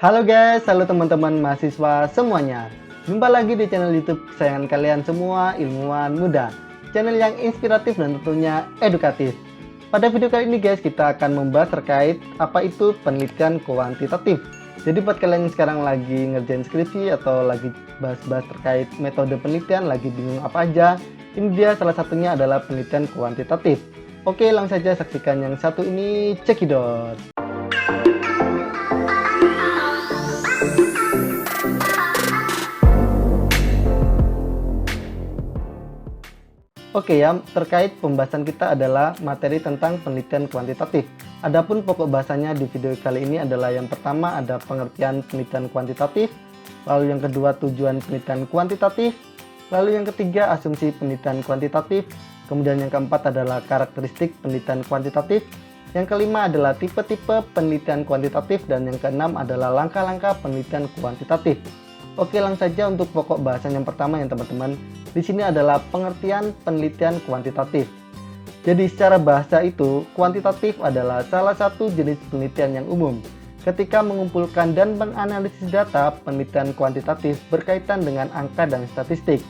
Halo guys, halo teman-teman mahasiswa semuanya. Jumpa lagi di channel YouTube kesayangan kalian semua, Ilmuwan Muda. Channel yang inspiratif dan tentunya edukatif. Pada video kali ini guys, kita akan membahas terkait apa itu penelitian kuantitatif. Jadi buat kalian yang sekarang lagi ngerjain skripsi atau lagi bahas-bahas terkait metode penelitian, lagi bingung apa aja, ini dia salah satunya adalah penelitian kuantitatif. Oke, langsung saja saksikan yang satu ini, cekidot. Oke ya, terkait pembahasan kita adalah materi tentang penelitian kuantitatif. Adapun pokok bahasanya di video kali ini adalah yang pertama ada pengertian penelitian kuantitatif, lalu yang kedua tujuan penelitian kuantitatif, lalu yang ketiga asumsi penelitian kuantitatif, kemudian yang keempat adalah karakteristik penelitian kuantitatif, yang kelima adalah tipe-tipe penelitian kuantitatif, dan yang keenam adalah langkah-langkah penelitian kuantitatif. Oke, langsung saja untuk pokok bahasan yang pertama ya teman-teman. Di sini adalah pengertian penelitian kuantitatif. Jadi secara bahasa itu, kuantitatif adalah salah satu jenis penelitian yang umum. Ketika mengumpulkan dan menganalisis data, penelitian kuantitatif berkaitan dengan angka dan statistik.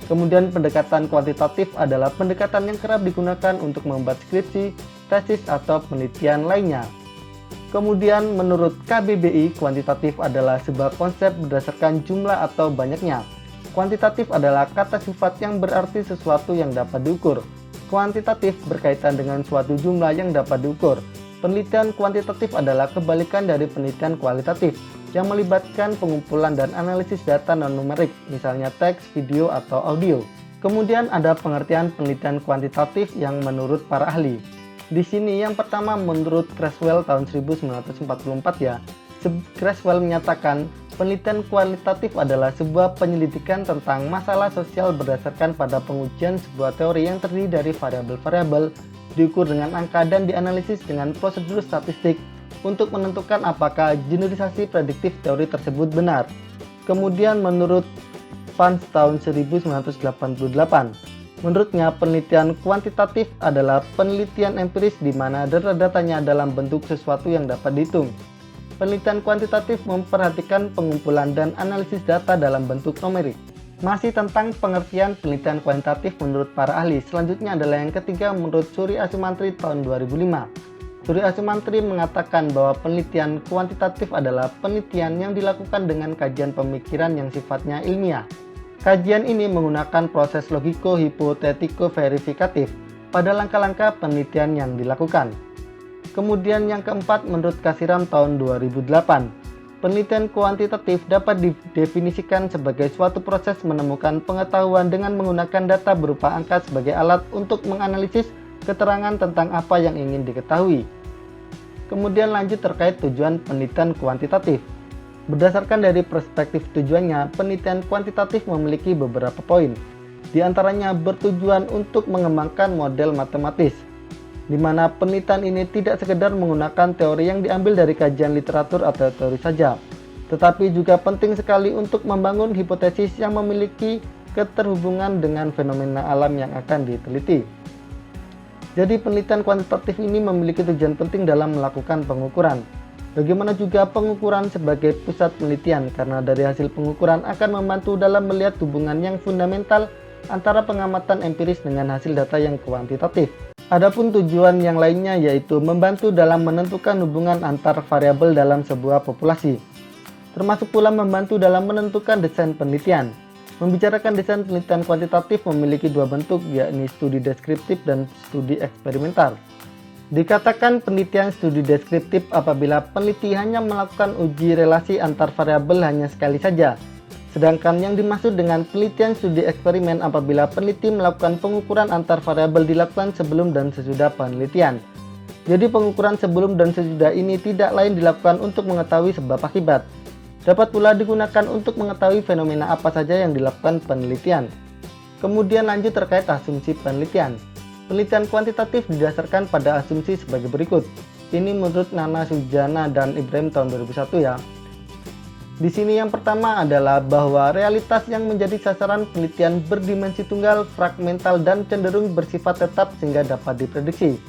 Kemudian pendekatan kuantitatif adalah pendekatan yang kerap digunakan untuk membuat skripsi, tesis, atau penelitian lainnya. Kemudian menurut KBBI, kuantitatif adalah sebuah konsep berdasarkan jumlah atau banyaknya. Kuantitatif adalah kata sifat yang berarti sesuatu yang dapat diukur. Kuantitatif berkaitan dengan suatu jumlah yang dapat diukur. Penelitian kuantitatif adalah kebalikan dari penelitian kualitatif yang melibatkan pengumpulan dan analisis data non-numerik, misalnya teks, video, atau audio. Kemudian ada pengertian penelitian kuantitatif yang menurut para ahli. Di sini yang pertama menurut Creswell tahun 1944 ya. Creswell menyatakan penelitian kualitatif adalah sebuah penyelidikan tentang masalah sosial berdasarkan pada pengujian sebuah teori yang terdiri dari variabel-variabel, diukur dengan angka dan dianalisis dengan prosedur statistik untuk menentukan apakah generalisasi prediktif teori tersebut benar. Kemudian menurut Vance tahun 1988, menurutnya, penelitian kuantitatif adalah penelitian empiris di mana datanya dalam bentuk sesuatu yang dapat dihitung. Penelitian kuantitatif memperhatikan pengumpulan dan analisis data dalam bentuk numerik. Masih tentang pengertian penelitian kuantitatif menurut para ahli, selanjutnya adalah yang ketiga menurut Surya Sumantri tahun 2005. Surya Sumantri mengatakan bahwa penelitian kuantitatif adalah penelitian yang dilakukan dengan kajian pemikiran yang sifatnya ilmiah. Kajian ini menggunakan proses logiko-hipotetiko-verifikatif pada langkah-langkah penelitian yang dilakukan. Kemudian yang keempat menurut Kasiram tahun 2008, penelitian kuantitatif dapat didefinisikan sebagai suatu proses menemukan pengetahuan dengan menggunakan data berupa angka sebagai alat untuk menganalisis keterangan tentang apa yang ingin diketahui. Kemudian lanjut terkait tujuan penelitian kuantitatif. Berdasarkan dari perspektif tujuannya, penelitian kuantitatif memiliki beberapa poin. Di antaranya bertujuan untuk mengembangkan model matematis, di mana penelitian ini tidak sekedar menggunakan teori yang diambil dari kajian literatur atau teori saja, tetapi juga penting sekali untuk membangun hipotesis yang memiliki keterhubungan dengan fenomena alam yang akan diteliti. Jadi penelitian kuantitatif ini memiliki tujuan penting dalam melakukan pengukuran. Bagaimana juga pengukuran sebagai pusat penelitian, karena dari hasil pengukuran akan membantu dalam melihat hubungan yang fundamental antara pengamatan empiris dengan hasil data yang kuantitatif. Adapun tujuan yang lainnya yaitu membantu dalam menentukan hubungan antar variabel dalam sebuah populasi, termasuk pula membantu dalam menentukan desain penelitian. Membicarakan desain penelitian kuantitatif memiliki dua bentuk, yakni studi deskriptif dan studi eksperimental. Dikatakan penelitian studi deskriptif apabila peneliti hanya melakukan uji relasi antar variabel hanya sekali saja. Sedangkan yang dimaksud dengan penelitian studi eksperimen apabila peneliti melakukan pengukuran antar variabel dilakukan sebelum dan sesudah penelitian. Jadi pengukuran sebelum dan sesudah ini tidak lain dilakukan untuk mengetahui sebab akibat. Dapat pula digunakan untuk mengetahui fenomena apa saja yang dilakukan penelitian. Kemudian lanjut terkait asumsi penelitian. Penelitian kuantitatif didasarkan pada asumsi sebagai berikut. Ini menurut Nana Sujana dan Ibrahim tahun 2001 ya. Di sini yang pertama adalah bahwa realitas yang menjadi sasaran penelitian berdimensi tunggal, fragmental, dan cenderung bersifat tetap sehingga dapat diprediksi.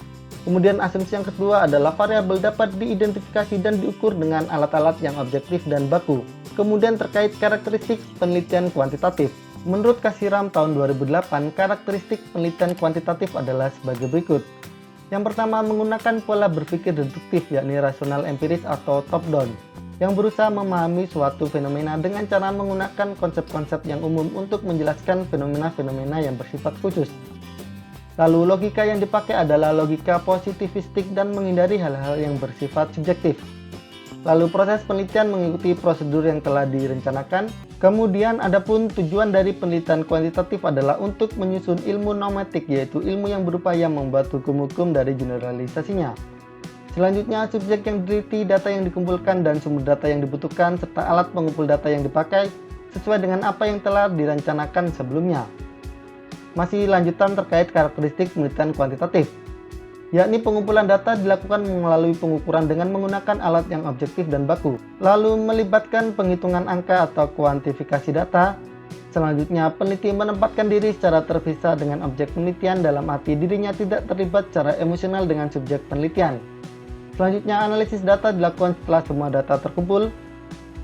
Kemudian asumsi yang kedua adalah variabel dapat diidentifikasi dan diukur dengan alat-alat yang objektif dan baku. Kemudian terkait karakteristik penelitian kuantitatif. Menurut Kasiram tahun 2008, karakteristik penelitian kuantitatif adalah sebagai berikut. Yang pertama, menggunakan pola berpikir deduktif, yakni rasional empiris atau top-down, yang berusaha memahami suatu fenomena dengan cara menggunakan konsep-konsep yang umum untuk menjelaskan fenomena-fenomena yang bersifat khusus. Lalu logika yang dipakai adalah logika positivistik dan menghindari hal-hal yang bersifat subjektif. Lalu proses penelitian mengikuti prosedur yang telah direncanakan. Kemudian adapun tujuan dari penelitian kuantitatif adalah untuk menyusun ilmu nomatik, yaitu ilmu yang berupaya membuat hukum-hukum dari generalisasinya. Selanjutnya, subjek yang diteliti, data yang dikumpulkan, dan sumber data yang dibutuhkan, serta alat pengumpul data yang dipakai sesuai dengan apa yang telah direncanakan sebelumnya. Masih lanjutan terkait karakteristik penelitian kuantitatif, yakni pengumpulan data dilakukan melalui pengukuran dengan menggunakan alat yang objektif dan baku, lalu melibatkan penghitungan angka atau kuantifikasi data. Selanjutnya, peneliti menempatkan diri secara terpisah dengan objek penelitian, dalam arti dirinya tidak terlibat secara emosional dengan subjek penelitian. Selanjutnya, analisis data dilakukan setelah semua data terkumpul.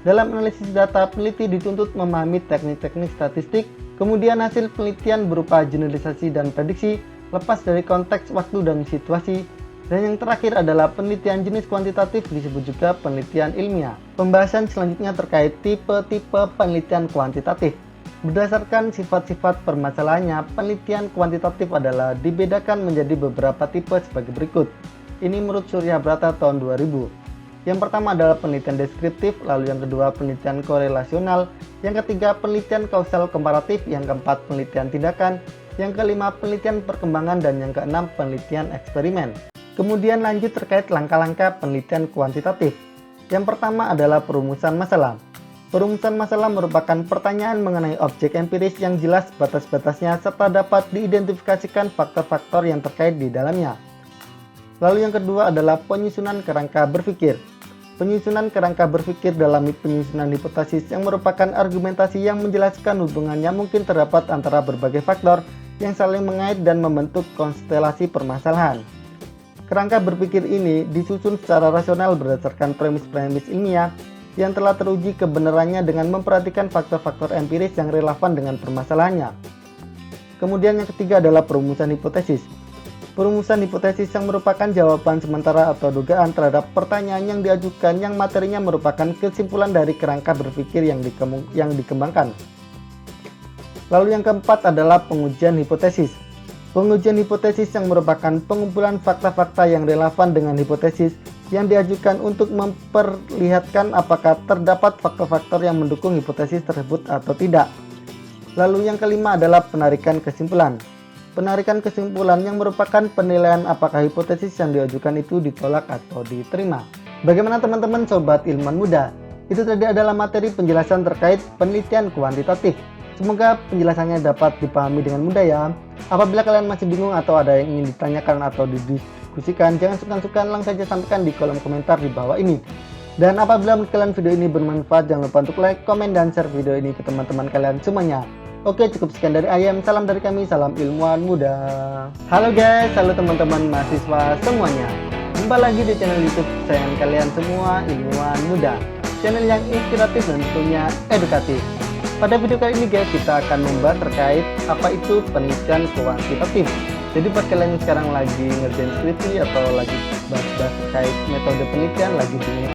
Dalam analisis data, peneliti dituntut memahami teknik-teknik statistik. Kemudian hasil penelitian berupa generalisasi dan prediksi, lepas dari konteks waktu dan situasi. Dan yang terakhir adalah penelitian jenis kuantitatif, disebut juga penelitian ilmiah. Pembahasan selanjutnya terkait tipe-tipe penelitian kuantitatif. Berdasarkan sifat-sifat permasalahannya, penelitian kuantitatif adalah dibedakan menjadi beberapa tipe sebagai berikut. Ini menurut Surya Brata tahun 2000. Yang pertama adalah penelitian deskriptif, lalu yang kedua penelitian korelasional, yang ketiga penelitian kausal komparatif, yang keempat penelitian tindakan, yang kelima penelitian perkembangan, dan yang keenam penelitian eksperimen. Kemudian lanjut terkait langkah-langkah penelitian kuantitatif. Yang pertama adalah perumusan masalah. Perumusan masalah merupakan pertanyaan mengenai objek empiris yang jelas batas-batasnya serta dapat diidentifikasikan faktor-faktor yang terkait di dalamnya. Lalu yang kedua adalah penyusunan kerangka berpikir. Penyusunan kerangka berpikir dalam penyusunan hipotesis yang merupakan argumentasi yang menjelaskan hubungan yang mungkin terdapat antara berbagai faktor yang saling mengait dan membentuk konstelasi permasalahan. Kerangka berpikir ini disusun secara rasional berdasarkan premis-premis ilmiah yang telah teruji kebenarannya dengan memperhatikan faktor-faktor empiris yang relevan dengan permasalahannya. Kemudian yang ketiga adalah perumusan hipotesis. Perumusan hipotesis yang merupakan jawaban sementara atau dugaan terhadap pertanyaan yang diajukan yang materinya merupakan kesimpulan dari kerangka berpikir yang dikembangkan. Lalu yang keempat adalah pengujian hipotesis. Pengujian hipotesis yang merupakan pengumpulan fakta-fakta yang relevan dengan hipotesis yang diajukan untuk memperlihatkan apakah terdapat faktor-faktor yang mendukung hipotesis tersebut atau tidak. Lalu yang kelima adalah penarikan kesimpulan. Penarikan kesimpulan yang merupakan penilaian apakah hipotesis yang diajukan itu ditolak atau diterima. Bagaimana teman-teman sobat ilmuwan muda? Itu tadi adalah materi penjelasan terkait penelitian kuantitatif. Semoga penjelasannya dapat dipahami dengan mudah ya. Apabila kalian masih bingung atau ada yang ingin ditanyakan atau didiskusikan, jangan sungkan-sungkan langsung saja sampaikan di kolom komentar di bawah ini. Dan apabila menurut kalian video ini bermanfaat, jangan lupa untuk like, komen, dan share video ini ke teman-teman kalian semuanya. Oke, cukup sekian dari Ayam. Salam dari kami, salam ilmuwan muda. Halo guys, halo teman-teman mahasiswa semuanya. Jumpa lagi di channel YouTube kesayangan kalian semua, Ilmuwan Muda. Channel yang inspiratif dan tentunya edukatif. Pada video kali ini guys, kita akan membahas terkait apa itu penelitian kuantitatif. Jadi buat kalian yang sekarang lagi ngerjain skripsi atau lagi bahas-bahas terkait metode penelitian, lagi bingung